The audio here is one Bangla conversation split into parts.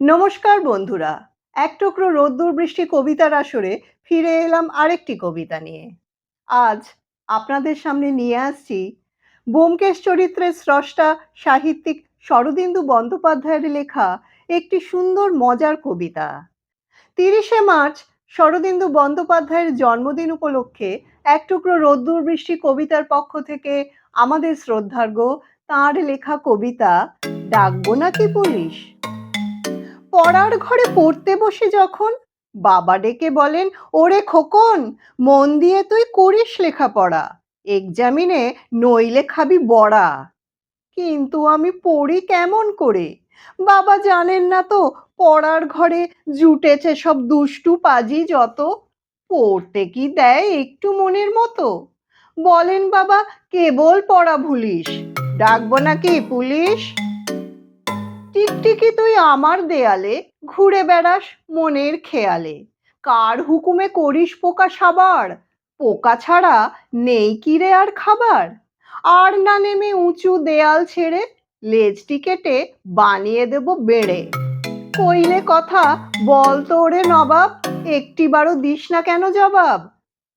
নমস্কার বন্ধুরা। এক টুকরো রোদ্দুর বৃষ্টি কবিতার আসরে ফিরে এলাম আরেকটি কবিতা নিয়ে। আজ আপনাদের সামনে নিয়ে আসছি ব্যোমকেশ চরিত্রের স্রষ্টা সাহিত্যিক শরদিন্দু বন্দ্যোপাধ্যায়ের লেখা একটি সুন্দর মজার কবিতা। ৩০শে মার্চ শরদিন্দু বন্দ্যোপাধ্যায়ের জন্মদিন উপলক্ষে এক টুকরো রোদ্দুর বৃষ্টি কবিতার পক্ষ থেকে আমাদের শ্রদ্ধার্ঘ্য তাঁর লেখা কবিতা ডাকবো নাকি পুলিশ। পড়ার ঘরে পড়তে বসে যখন বাবা ডেকে বলেন, ওরে খোকন, মন দিয়ে তুই করিস লেখাপড়া, এক্সামিনে নইলে খাবি বড়া। কিন্তু আমি পড়ি কেমন করে? বাবা জানেন না তো পড়ার ঘরে জুটেছে সব দুষ্টু পাজি যত, পড়তে কি দেয় একটু মনের মতো? বলেন বাবা, কেবল পড়া ভুলিস, ডাকবো নাকি পুলিশ। টিকটিকি তুই আমার দেয়ালে ঘুরে বেড়াস মনের খেয়ালে, কার হুকুমে করিস পোকা সাবার, পোকা ছাড়া নেই কি রে আর খাবার। আর না নেমে উঁচু দেয়াল ছেড়ে লেজটি কেটে বানিয়ে দেব বেড়ে। কইলে কথা বল তো ওরে নবাব, একটিবারও দিস না কেন জবাব?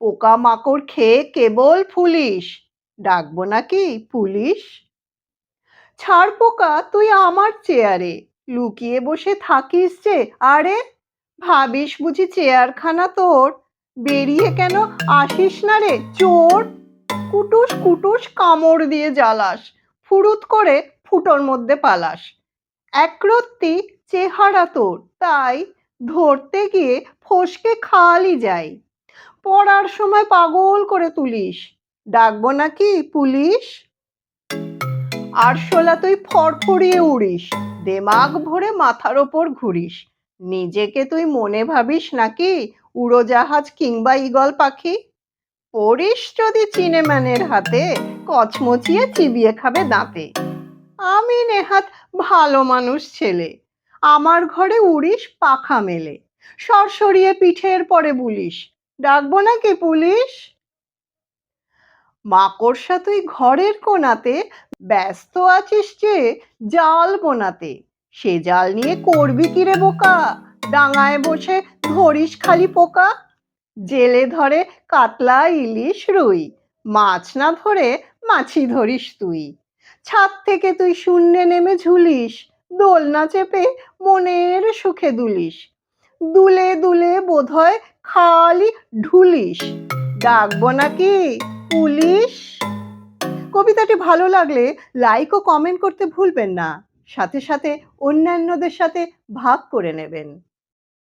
পোকা মাকড় খেয়ে কেবল ফুলিস, ডাকবো নাকি পুলিশ। ছাড় পোকা তুই আমার চেয়ারে লুকিয়ে বসে থাকিস যে, আরে ভাবিস বুঝি চেয়ারখানা তোর, বেরিয়ে কেন আসিস না রে চোর। কুটুস কুটুস কামড় দিয়ে জ্বালাস, ফুরুত করে ফুটোর মধ্যে পালাস। একরত্তি চেহারা তোর, তাই ধরতে গিয়ে ফসকে খালি যাই। পড়ার সময় পাগল করে তুলিস, ডাকবো নাকি পুলিশ। আরশোলা তুই ফড়ফড়িয়ে উড়িস, দেমাগ ভরে মাথার ওপর ঘুরিস। নিজেকে তুই মনে ভাবিস নাকি উড়োজাহাজ কিংবা ঈগল পাখি? পড়িস যদি চিনেম্যানের হাতে, কচমচিয়ে চিবিয়ে খাবে দাঁতে। আমি নেহাত ভালো মানুষ ছেলে, আমার ঘরে উড়িস পাখা মেলে, সরসরিয়ে পিঠের পরে বুলিস, ডাকবো নাকি পুলিশ। মাকড়সা তুই ঘরের কোণাতে ব্যস্ত আছিস যে জাল বোনাতে, সে জাল নিয়ে করবি কি রে বোকা, ডাঙায় বসে ধরিস খালি পোকা। জেলে ধরে কাতলা ইলিশ রুই, মাছ না ধরে মাছি ধরিস তুই। ছাদ থেকে তুই শূন্যে নেমে ঝুলিস, দোলনা চেপে মনের সুখে দুলিস। দুলে দুলে বোধহয় খালি ঢুলিস, ডাকবো নাকি পুলিশ। কবিতাটি ভালো লাগলে লাইক ও কমেন্ট করতে ভুলবেন না, সাথে সাথে অন্যান্যদের সাথে ভাগ করে নেবেন।